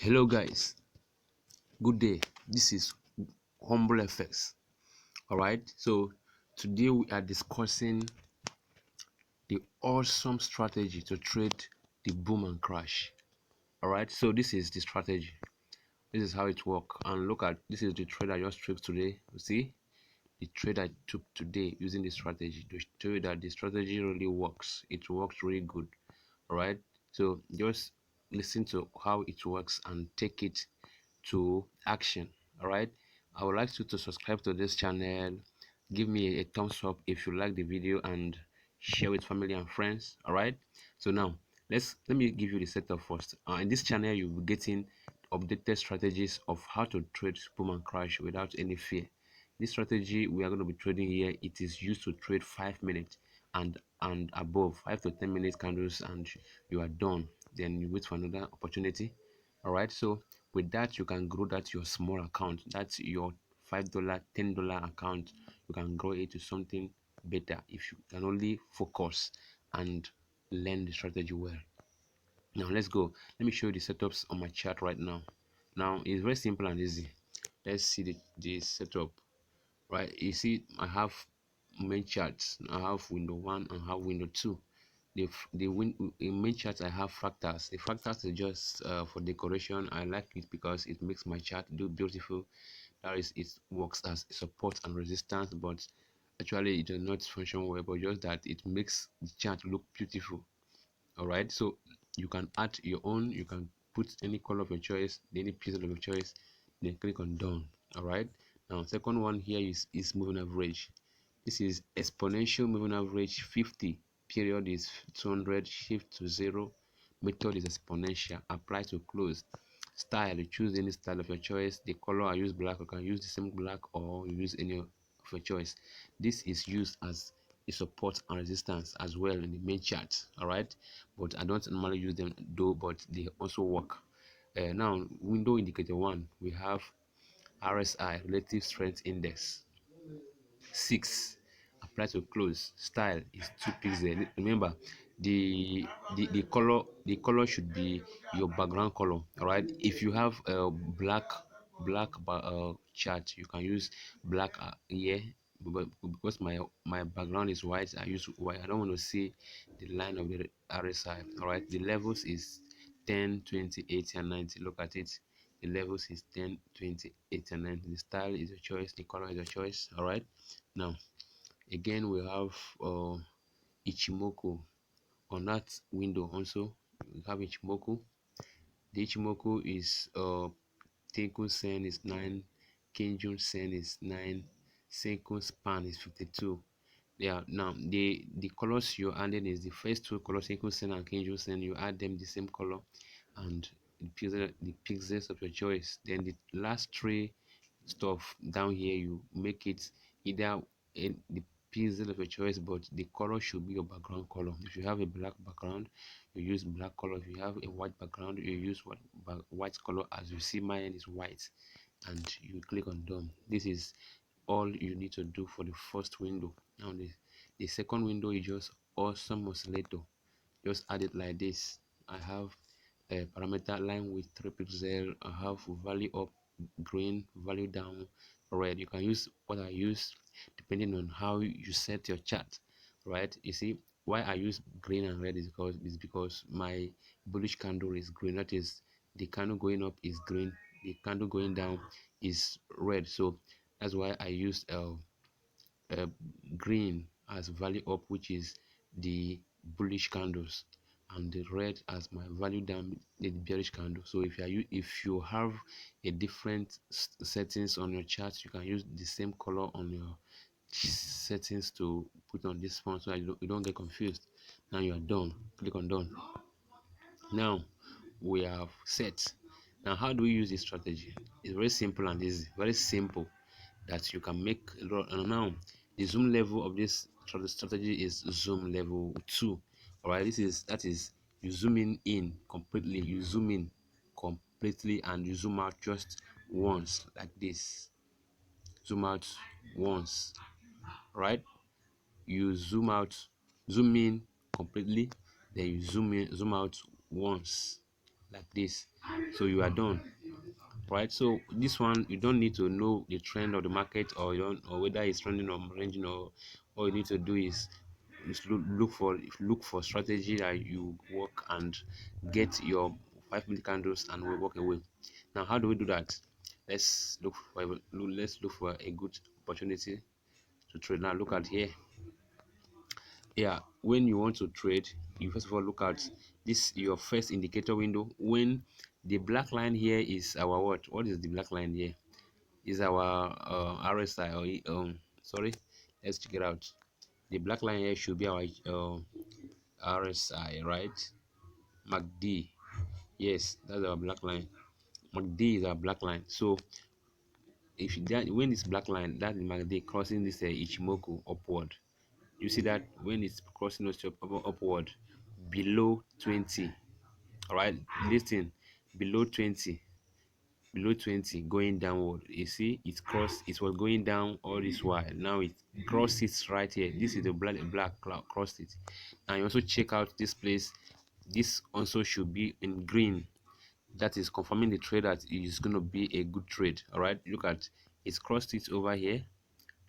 Hello guys, good day. This is Humble FX. All right, so today we are discussing the awesome strategy to trade the boom and crash. All right, so this is the strategy. This is how it works. And look at this is the trade I just took today. You see the trade I took today using this strategy to show you that the strategy really works. It works really good. All right, so just listen to how it works and take it to action. All right, I would like you to subscribe to this channel, give me a thumbs up if you like the video, and share with family and friends. All right, so now let me give you the setup first. In this channel you'll be getting updated strategies of how to trade boom and crash without any fear. This strategy we are going to be trading here, it is used to trade 5 minutes and above, 5 to 10 minutes candles, and you are done. Then you wait for another opportunity. All right, so with that you can grow that your small account, that's your $5 $10 account. You can grow it to something better if you can only focus and learn the strategy well. Now let's go. Let me show you the setups on my chart right now. Now it's very simple and easy. Let's see the setup. Right, you see I have main charts. I have window 1 and I have window 2. In main chart I have fractals. The fractals is just for decoration. I like it because it makes my chart do beautiful. That is, it works as support and resistance, but actually it does not function well, but just that it makes the chart look beautiful. All right, so you can add your own. You can put any color of your choice, any piece of your choice, then click on done. All right, now second one here is moving average. This is exponential moving average 50. Period is 200. Shift to 0. Method is exponential. Apply to close. Style, you choose any style of your choice. The color, I use black. You can use the same black or you use any of your choice. This is used as a support and resistance as well in the main chart. All right, but I don't normally use them though, but they also work. Now window indicator 1, we have RSI, relative strength index 6. Apply to close. Style is 2 pixel. Remember, the color should be your background color. All right, if you have a black chart, you can use black here, but because my background is white, I use white. I don't want to see the line of the RSI. All right, the levels is 10, 20, 80 and 90. Look at it. The levels is 10, 20, 80 and 90. The style is your choice, the color is your choice. All right, now again we have Ichimoku. On that window also we have Ichimoku. The Ichimoku is Tenku Sen is 9, Kinjun Sen is 9, Senku Span is 52. Yeah, now the colors you're adding is the first two colors, Senku Sen and Kinjun Sen. You add them the same color and the pixels of your choice. Then the last three stuff down here, you make it either in the pixel of your choice, but the color should be your background color. If you have a black background, you use black color. If you have a white background, you use white color. As you see, mine is white, and you click on done. This is all you need to do for the first window. Now the second window is just awesome oscillator. Just add it like this. I have a parameter line with 3 pixels. I have value up green, value down red. You can use what I use depending on how you set your chart, right? You see why I use green and red is because my bullish candle is green. That is, the candle going up is green, the candle going down is red. So that's why I used green as value up, which is the bullish candles, and the red as my value down, the bearish candle. So if you have a different settings on your chart, you can use the same color on your settings to put on this one, so you don't get confused. Now you are done. Click on done. Now we have set. Now how do we use this strategy? It's very simple and easy, very simple, that you can make a lot. And now the zoom level of this strategy is zoom level 2. All right, that is you zoom in completely, you zoom in completely and you zoom out just once, like this. Zoom out once, right? You zoom in completely, then you zoom out once. like this. So you are done, right? So this one, you don't need to know the trend of the market, or you don't, or whether it's trending or ranging, or all you need to do is look for strategy that you work and get your 5 minute candles and we walk away. Now, how do we do that? Let's look for a good opportunity to trade. Now look at here. Yeah, when you want to trade, you first of all look at this, your first indicator window. When the black line here is our what is the black line here? Is our RSI, or sorry, let's check it out. The black line here should be our RSI, right? MACD. Yes, that's our black line. MACD is our black line. So if that, when this black line, that is MACD crossing this Ichimoku upward, you see that when it's crossing us upward below 20, all right, listen, below 20, below 20 going downward, you see it was going down all this while. Now it crossed it right here. This is the black cloud crossed it. And you also check out this place. This also should be in green. That is confirming the trade that it is going to be a good trade. All right, look at, it's crossed it over here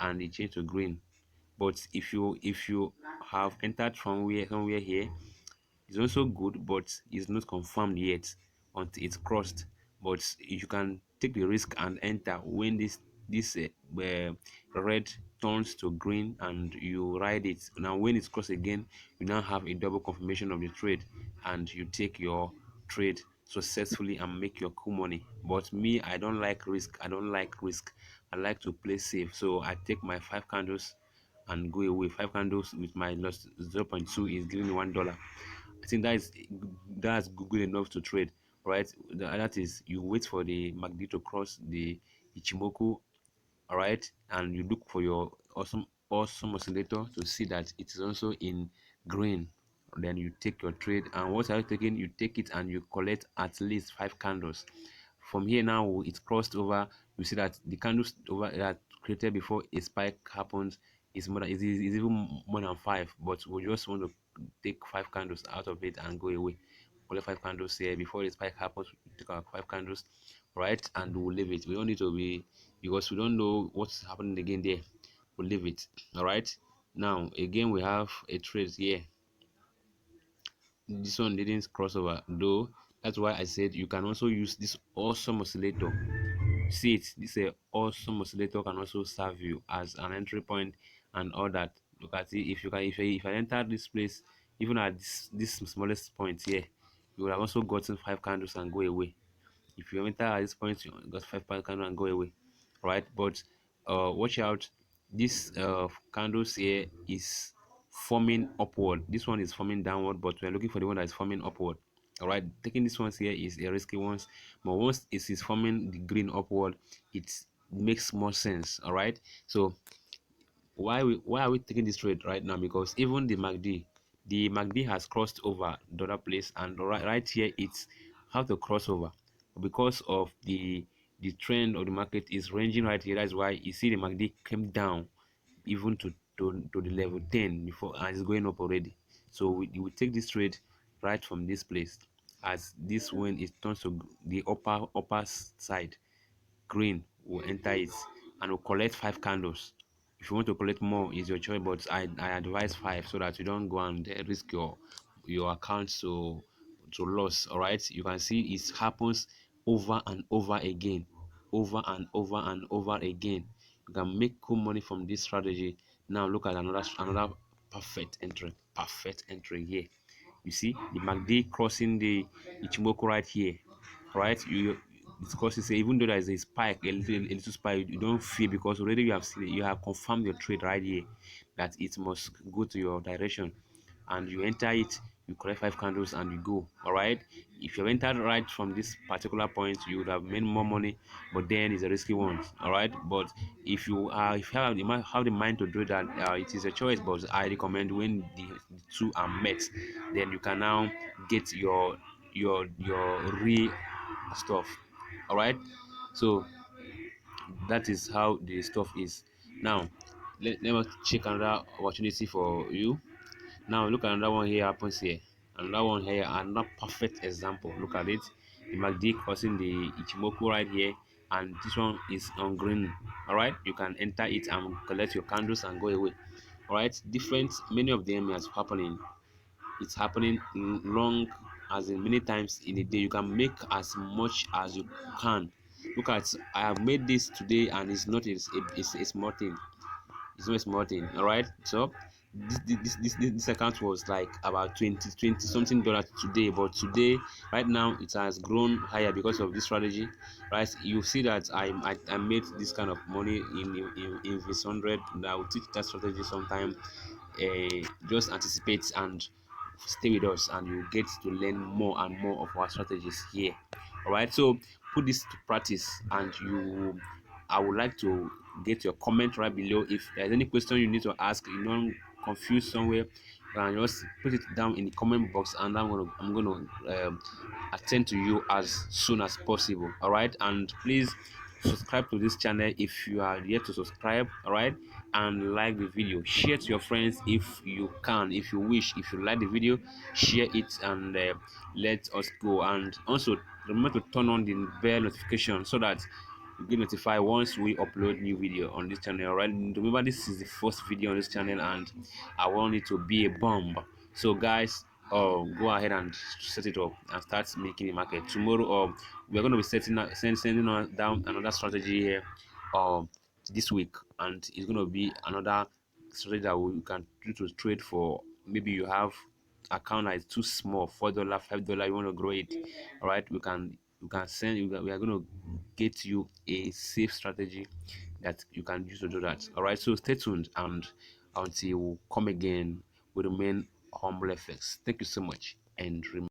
and it changed to green. But if you have entered from somewhere here, it's also good, but it's not confirmed yet until it's crossed. But you can take the risk and enter when this red turns to green and you ride it. Now when it's crossed again, you now have a double confirmation of the trade, and you take your trade successfully and make your cool money. But me, I don't like risk. I like to play safe. So I take my 5 candles and go away. 5 candles with my loss 0.2 is giving me $1. I think that's good enough to trade, right? That is, you wait for the MACD to cross the Ichimoku, all right, and you look for your awesome oscillator to see that it is also in green. Then you take your trade, and once you're taking, you take it and you collect at least 5 candles. From here now, it's crossed over. You see that the candles over that created before a spike happens is even more than 5, but we just want to take 5 candles out of it and go away. Collect 5 candles here before the spike happens. We take our 5 candles, right, and we'll leave it. We don't need to be, because we don't know what's happening again there. We'll leave it. All right. Now again, we have a trade here. This one didn't cross over though. That's why I said you can also use this awesome oscillator. See it, this awesome oscillator can also serve you as an entry point and all that. Look at it. If I enter this place, even at this smallest point here, you would have also gotten 5 candles and go away. If you enter at this point, you got 5 candles and go away, right? But watch out, this candles here is forming upward. This one is forming downward, but we're looking for the one that is forming upward. All right, taking this one here is a risky one, but once it is forming the green upward, it makes more sense. All right, so why are we taking this trade right now? Because even the MACD has crossed over the other place, and right here it's how to cross over, because of the trend of the market is ranging right here. That's why you see the MACD came down even to the level 10 before, and it's going up already. So we take this trade right from this place, as this, when it turns to the upper side green, will enter it and will collect 5 candles. If you want to collect more, is your choice, but I advise 5 so that you don't go and risk your account to loss. All right, you can see it happens over and over again, over and over and over again. You can make cool money from this strategy. Now look at another perfect entry here. You see the MACD crossing the Ichimoku right here, right? It's because it's even though there is a spike, a little spike, you don't feel, because already you have seen it, you have confirmed your trade right here that it must go to your direction, and you enter it, you collect 5 candles and you go. All right, if you entered right from this particular point, you would have made more money, but then it's a risky one. All right, but if you have the mind to do that, it is a choice, but I recommend when the two are met, then you can now get your real stuff. All right, so that is how the stuff is. Now let me check another opportunity for you. Now look at another one here happens here. Another one here, another perfect example. Look at it. The MACD crossing the Ichimoku right here, and this one is on green. All right, you can enter it and collect your candles and go away. All right, different. Many of them is happening. It's happening long, as in many times in a day. You can make as much as you can. Look at, I have made this today, and it's not it's a small thing. It's not a small thing. All right, so this account was like about 20 something dollars today, but today, right now, it has grown higher because of this strategy. Right, you see that I made this kind of money in this 100. I will teach that strategy sometime. Just anticipate and stay with us, and you get to learn more and more of our strategies here. All right, so put this to practice, and you I would like to get your comment right below. If there's any question you need to ask, you know, confused somewhere, you can just put it down in the comment box, and I'm gonna attend to you as soon as possible. All right, and please subscribe to this channel if you are yet to subscribe. All right, and like the video, share to your friends if you can, if you wish. If you like the video, share it, and let us go. And also remember to turn on the bell notification so that you get notified once we upload new video on this channel. All right, remember, this is the first video on this channel, and I want it to be a bomb. So guys, go ahead and set it up and start making the market. Tomorrow, we're going to be sending on down another strategy here this week, and it's going to be another strategy that we can do to trade for. Maybe you have account that is too small, $4, $5, you want to grow it. All right, we can send you, we are going to get you a safe strategy that you can use to do that. All right, so stay tuned, and until we come again, we remain humble effects. Thank you so much, and remember,